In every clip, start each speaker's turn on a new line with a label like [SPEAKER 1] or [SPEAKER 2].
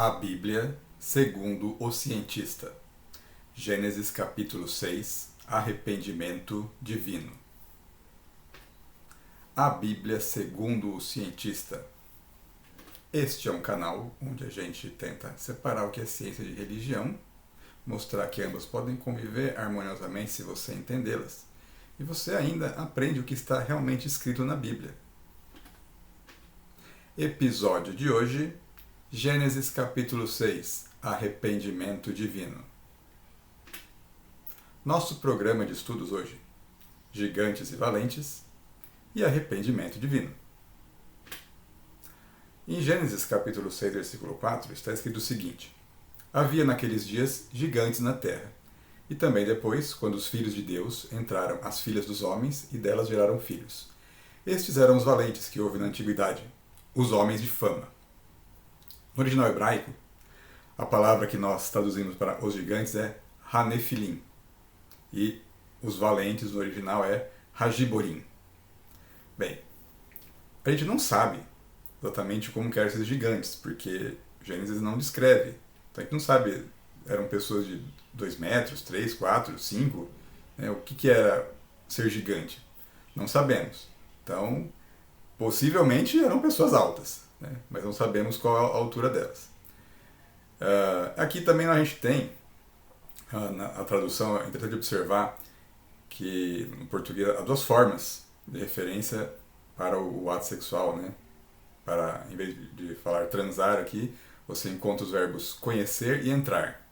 [SPEAKER 1] A Bíblia segundo o cientista. Gênesis capítulo 6. Arrependimento divino. A Bíblia segundo o cientista. Este é um canal onde a gente tenta separar o que é ciência de religião, mostrar que ambas podem conviver harmoniosamente se você entendê-las, e você ainda aprende o que está realmente escrito na Bíblia. Episódio de hoje, Gênesis capítulo 6, Arrependimento divino. Nosso programa de estudos hoje, Gigantes e Valentes e Arrependimento divino. Em Gênesis capítulo 6, versículo 4, está escrito o seguinte: Havia naqueles dias gigantes na terra, e também depois, quando os filhos de Deus entraram as filhas dos homens, e delas geraram filhos. Estes eram os valentes que houve na antiguidade, os homens de fama. No original hebraico, a palavra que nós traduzimos para os gigantes é Hanefilim, e os valentes no original é Hagiborim. Bem, a gente não sabe exatamente como que eram esses gigantes, porque Gênesis não descreve. Então a gente não sabe, eram pessoas de 2 metros, 3, 4, 5, né? O que era ser gigante? Não sabemos. Então, possivelmente eram pessoas altas, né? Mas não sabemos qual a altura delas. Aqui também a gente tem, a tradução, é interessante observar que no português há duas formas de referência para o ato sexual, né? Para, em vez de falar transar aqui, você encontra os verbos conhecer e entrar.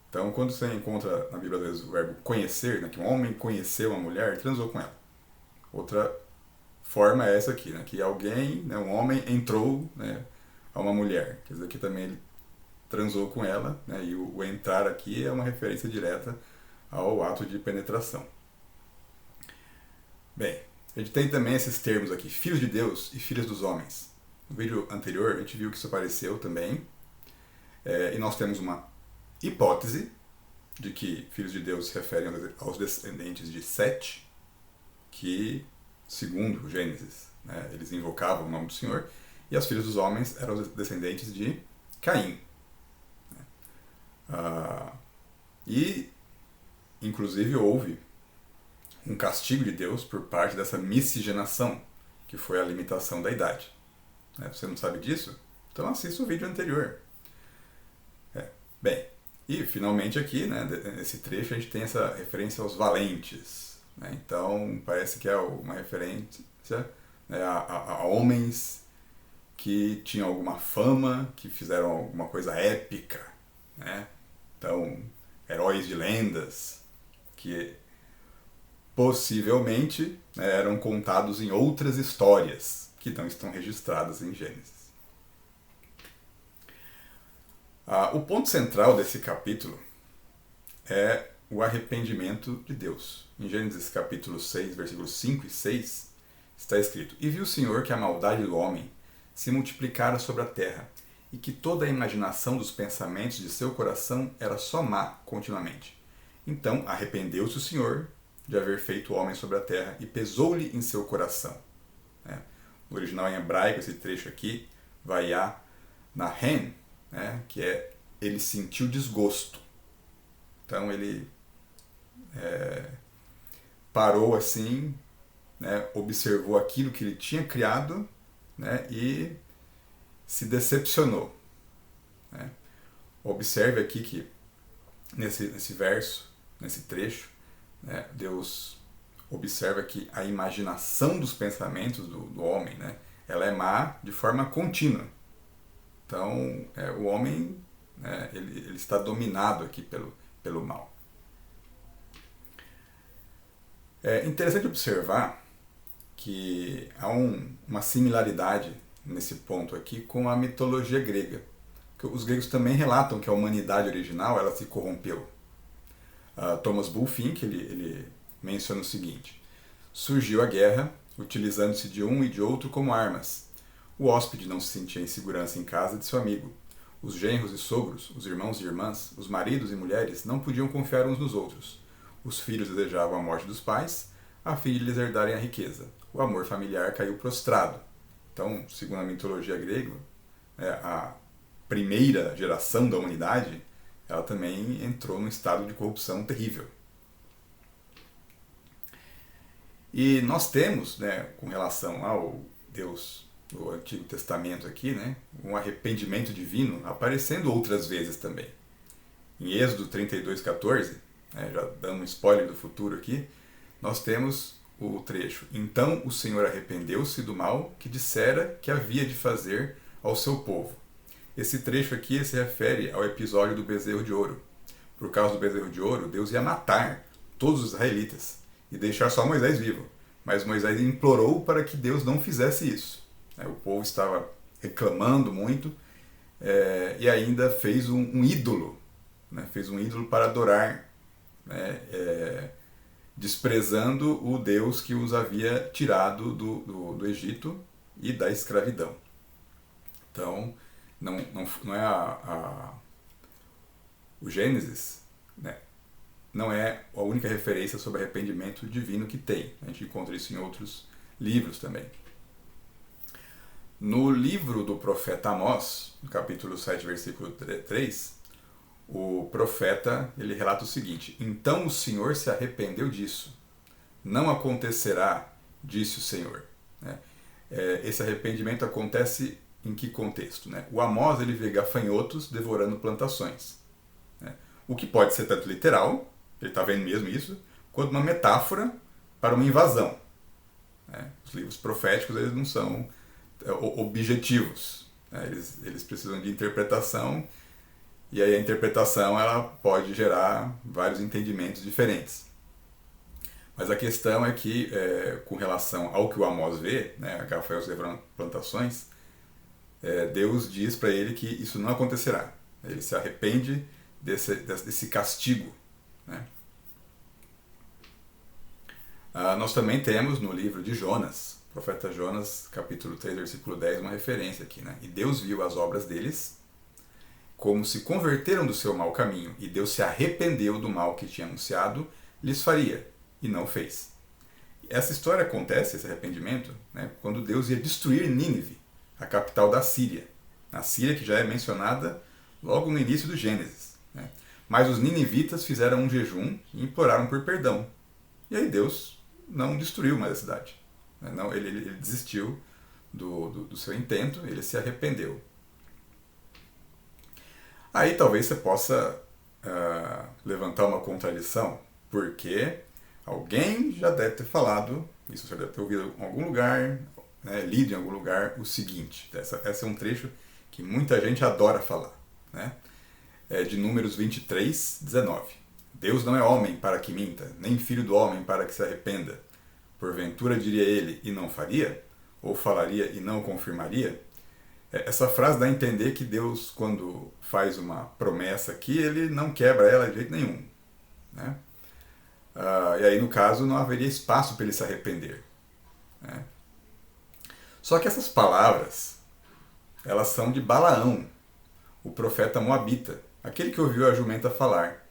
[SPEAKER 1] Então, quando você encontra na Bíblia, às vezes, o verbo conhecer, né, que um homem conheceu uma mulher e transou com ela. Outra forma é essa aqui, né, que alguém, né, um homem entrou, né, a uma mulher. Quer dizer, aqui também ele transou com ela, né, e o entrar aqui é uma referência direta ao ato de penetração. Bem, a gente tem também esses termos aqui, filhos de Deus e filhas dos homens. No vídeo anterior a gente viu que isso apareceu também, e nós temos uma hipótese de que filhos de Deus se referem aos descendentes de Sete, que, segundo Gênesis, né, eles invocavam o nome do Senhor, e as filhas dos homens eram os descendentes de Caim. E, inclusive, houve um castigo de Deus por parte dessa miscigenação, que foi a limitação da idade. Você não sabe disso? Então assista o vídeo anterior. Bem, e finalmente aqui, né, nesse trecho, a gente tem essa referência aos valentes. Né? Então parece que é uma referência, né, a homens que tinham alguma fama, que fizeram alguma coisa épica. Né? Então, heróis de lendas, que possivelmente, né, eram contados em outras histórias que não estão registradas em Gênesis. O ponto central desse capítulo é o arrependimento de Deus. Em Gênesis capítulo 6, versículos 5 e 6, está escrito: E viu o Senhor que a maldade do homem se multiplicara sobre a terra, e que toda a imaginação dos pensamentos de seu coração era só má continuamente. Então arrependeu-se o Senhor de haver feito o homem sobre a terra, e pesou-lhe em seu coração. No original em hebraico, esse trecho aqui, vaiá nahen, né, que é ele sentiu desgosto. Então ele parou assim, né, observou aquilo que ele tinha criado, né, e se decepcionou. Né. Observe aqui que nesse verso, nesse trecho, né, Deus observa que a imaginação dos pensamentos do homem, né, ela é má de forma contínua. Então, o homem, né, ele está dominado aqui pelo mal. É interessante observar que há uma similaridade nesse ponto aqui com a mitologia grega. Que os gregos também relatam que a humanidade original ela se corrompeu. Thomas Bulfinch ele menciona o seguinte: surgiu a guerra, utilizando-se de um e de outro como armas. O hóspede não se sentia em segurança em casa de seu amigo. Os genros e sogros, os irmãos e irmãs, os maridos e mulheres não podiam confiar uns nos outros. Os filhos desejavam a morte dos pais, a fim de lhes herdarem a riqueza. O amor familiar caiu prostrado. Então, segundo a mitologia grega, primeira geração da humanidade, ela também entrou num estado de corrupção terrível. E nós temos, né, com relação ao Deus do Antigo Testamento aqui, né, um arrependimento divino aparecendo outras vezes também. Em Êxodo 32:14, né, já dando um spoiler do futuro aqui, nós temos o trecho: Então o Senhor arrependeu-se do mal que dissera que havia de fazer ao seu povo. Esse trecho aqui se refere ao episódio do bezerro de ouro. Por causa do bezerro de ouro, Deus ia matar todos os israelitas e deixar só Moisés vivo. Mas Moisés implorou para que Deus não fizesse isso. O povo estava reclamando muito e ainda fez um ídolo, né? Fez um ídolo para adorar, né? Desprezando o Deus que os havia tirado do Egito e da escravidão. Então, não é o Gênesis, né? Não é a única referência sobre arrependimento divino que tem. A gente encontra isso em outros livros também. No livro do profeta Amós, no capítulo 7, versículo 3, o profeta ele relata o seguinte: Então o Senhor se arrependeu disso. Não acontecerá, disse o Senhor. Esse arrependimento acontece em que contexto? O Amós ele vê gafanhotos devorando plantações. O que pode ser tanto literal, ele está vendo mesmo isso, quanto uma metáfora para uma invasão. Os livros proféticos eles não são objetivos. Eles precisam de interpretação, e aí a interpretação ela pode gerar vários entendimentos diferentes. Mas a questão é que, com relação ao que o Amós vê, gafanhotos devorando plantações, Deus diz para ele que isso não acontecerá. Ele se arrepende desse castigo. Nós também temos no livro de Jonas, profeta Jonas, capítulo 3, versículo 10, uma referência aqui. E Deus viu as obras deles, como se converteram do seu mau caminho, e Deus se arrependeu do mal que tinha anunciado, lhes faria, e não fez. Essa história acontece, esse arrependimento, quando Deus ia destruir Nínive, a capital da Síria. A Síria que já é mencionada logo no início do Gênesis. Mas os ninivitas fizeram um jejum e imploraram por perdão. E aí Deus não destruiu mais a cidade. Ele desistiu do seu intento, ele se arrependeu. Aí talvez você possa levantar uma contradição, porque alguém já deve ter falado, isso você deve ter ouvido em algum lugar, lido em algum lugar, o seguinte. Esse é um trecho que muita gente adora falar. É de Números 23, 19. Deus não é homem para que minta, nem filho do homem para que se arrependa. Porventura diria ele e não faria? Ou falaria e não confirmaria? Essa frase dá a entender que Deus, quando faz uma promessa aqui, ele não quebra ela de jeito nenhum. E aí, no caso, não haveria espaço para ele se arrepender. Só que essas palavras, elas são de Balaão, o profeta moabita, aquele que ouviu a jumenta falar.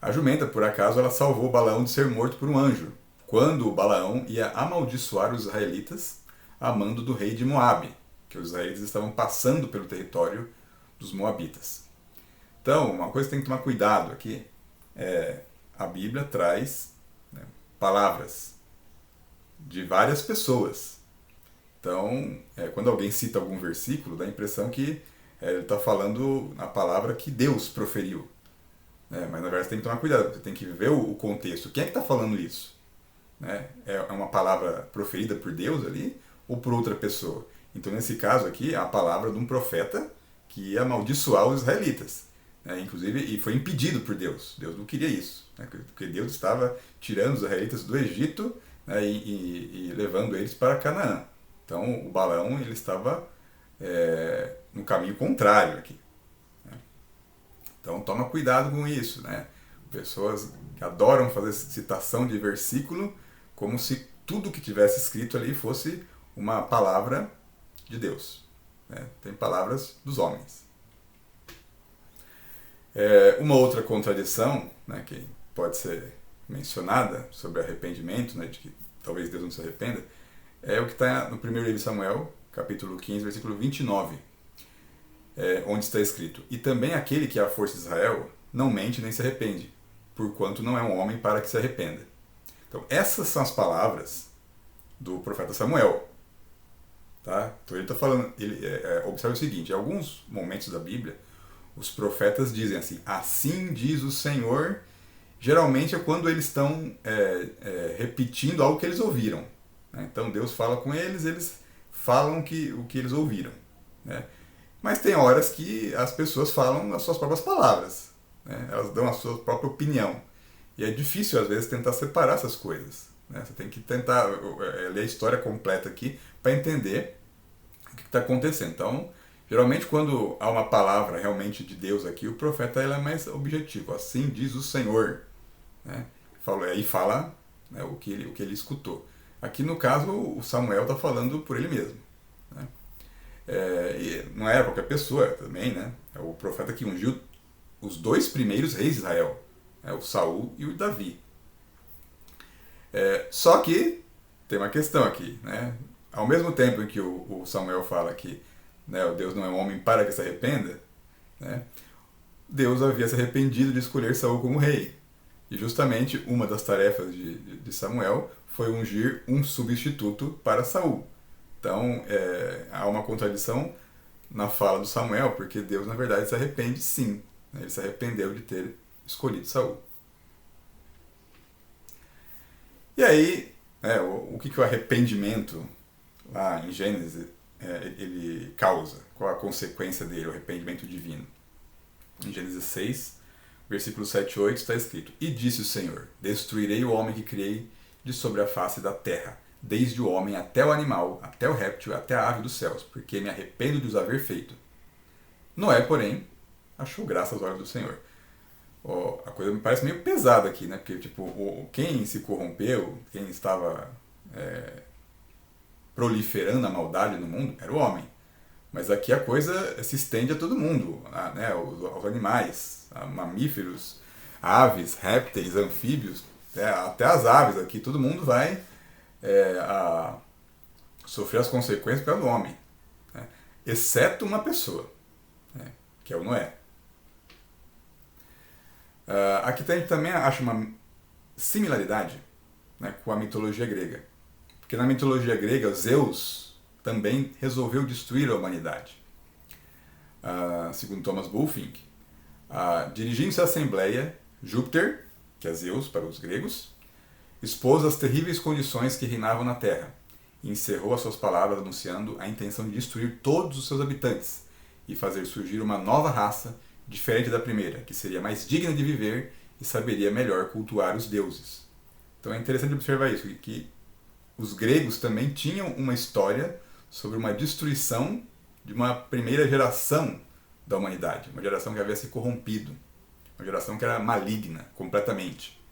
[SPEAKER 1] A jumenta, por acaso, ela salvou Balaão de ser morto por um anjo, quando o Balaão ia amaldiçoar os israelitas a mando do rei de Moabe, que os israelitas estavam passando pelo território dos moabitas. Então, uma coisa que tem que tomar cuidado aqui a Bíblia traz palavras de várias pessoas. Então, quando alguém cita algum versículo, dá a impressão que ele está falando a palavra que Deus proferiu. Mas na verdade você tem que tomar cuidado, você tem que ver o contexto. Quem é que está falando isso? É uma palavra proferida por Deus ali ou por outra pessoa? Então nesse caso aqui é a palavra de um profeta que ia amaldiçoar os israelitas. Inclusive, e foi impedido por Deus. Deus não queria isso. Porque Deus estava tirando os israelitas do Egito e levando eles para Canaã. Então o Balaão ele estava no caminho contrário aqui. Então toma cuidado com isso. Pessoas que adoram fazer citação de versículo como se tudo que tivesse escrito ali fosse uma palavra de Deus. Tem palavras dos homens. Uma outra contradição que pode ser mencionada sobre arrependimento, de que talvez Deus não se arrependa, é o que está no primeiro livro de Samuel, capítulo 15, versículo 29. onde está escrito: e também aquele que é a força de Israel não mente nem se arrepende, porquanto não é um homem para que se arrependa. Então, essas são as palavras do profeta Samuel. Tá? Então ele está falando, observe o seguinte: em alguns momentos da Bíblia, os profetas dizem assim: assim diz o Senhor. Geralmente é quando eles estão repetindo algo que eles ouviram. Né? Então Deus fala com eles, eles falam o que eles ouviram. Né? Mas tem horas que as pessoas falam as suas próprias palavras. Né? Elas dão a sua própria opinião. E é difícil, às vezes, tentar separar essas coisas. Né? Você tem que tentar ler a história completa aqui para entender o que está acontecendo. Então, geralmente, quando há uma palavra realmente de Deus aqui, o profeta é mais objetivo. Assim diz o Senhor. Né? Aí fala, né, o que ele escutou. Aqui, no caso, o Samuel está falando por ele mesmo. Né? E não era qualquer pessoa também, né? É o profeta que ungiu os 2 primeiros reis de Israel, o Saul e o Davi. Só que tem uma questão aqui. Né? Ao mesmo tempo em que o Samuel fala que, né, o Deus não é um homem para que se arrependa, né, Deus havia se arrependido de escolher Saul como rei. E justamente uma das tarefas de Samuel foi ungir um substituto para Saul. Então há uma contradição na fala do Samuel, porque Deus na verdade se arrepende sim. Né? Ele se arrependeu de ter escolhido Saul. E aí, o que o arrependimento lá em Gênesis ele causa? Qual a consequência dele, o arrependimento divino? Em Gênesis 6, versículo 7 e 8 está escrito: e disse o Senhor: destruirei o homem que criei de sobre a face da terra, desde o homem até o animal, até o réptil, até a ave dos céus, porque me arrependo de os haver feito. Noé, porém, achou graça aos olhos do Senhor. A coisa me parece meio pesada aqui, né? Porque quem se corrompeu, quem estava proliferando a maldade no mundo, era o homem. Mas aqui a coisa se estende a todo mundo, né? aos animais, a mamíferos, aves, répteis, anfíbios, até as aves aqui, todo mundo vai sofrer as consequências pelo homem, né? Exceto uma pessoa, né? Que é o Noé. Aqui a gente também acha uma similaridade, né, com a mitologia grega. Porque na mitologia grega, Zeus também resolveu destruir a humanidade. Segundo Thomas Bulfinch, dirigindo-se à Assembleia, Júpiter, que é Zeus para os gregos, expôs as terríveis condições que reinavam na Terra e encerrou as suas palavras anunciando a intenção de destruir todos os seus habitantes e fazer surgir uma nova raça diferente da primeira, que seria mais digna de viver e saberia melhor cultuar os deuses. Então é interessante observar isso, que os gregos também tinham uma história sobre uma destruição de uma primeira geração da humanidade, uma geração que havia se corrompido, uma geração que era maligna completamente.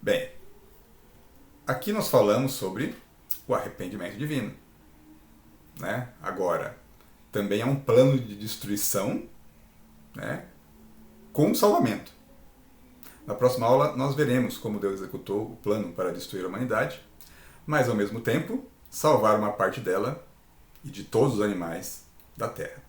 [SPEAKER 1] Bem, aqui nós falamos sobre o arrependimento divino. Né? Agora, também é um plano de destruição, né, com salvamento. Na próxima aula nós veremos como Deus executou o plano para destruir a humanidade, mas ao mesmo tempo salvar uma parte dela e de todos os animais da terra.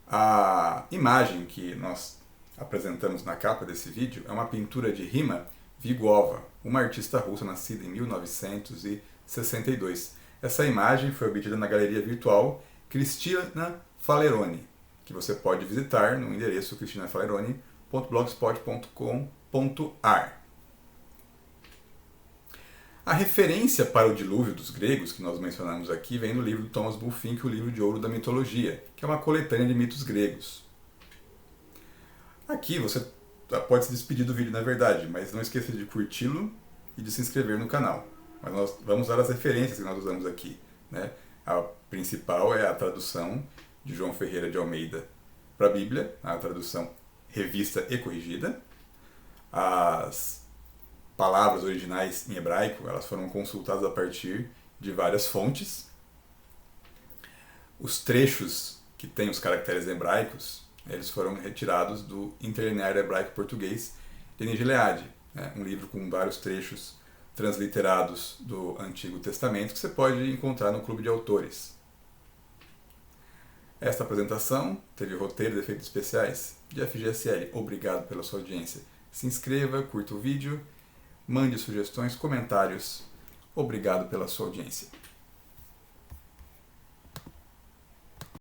[SPEAKER 1] A imagem que nós apresentamos na capa desse vídeo é uma pintura de Rima Vigova, uma artista russa nascida em 1962. Essa imagem foi obtida na galeria virtual Cristina Faleroni, que você pode visitar no endereço cristinafaleroni.blogspot.com.ar. A referência para o dilúvio dos gregos que nós mencionamos aqui vem do livro de Thomas Bulfinch, o livro de ouro da mitologia, que é uma coletânea de mitos gregos. Aqui você pode se despedir do vídeo, na verdade, mas não esqueça de curti-lo e de se inscrever no canal. Mas nós vamos usar as referências que nós usamos aqui. Né? A principal é a tradução de João Ferreira de Almeida para a Bíblia, a tradução revista e corrigida. As palavras originais em hebraico, elas foram consultadas a partir de várias fontes. Os trechos que têm os caracteres hebraicos, eles foram retirados do Interlinear Hebraico Português de N. Gilead, né? Um livro com vários trechos transliterados do Antigo Testamento que você pode encontrar no Clube de Autores. Esta apresentação teve roteiro de efeitos especiais de FGSL. Obrigado pela sua audiência. Se inscreva, curta o vídeo, mande sugestões, comentários. Obrigado pela sua audiência.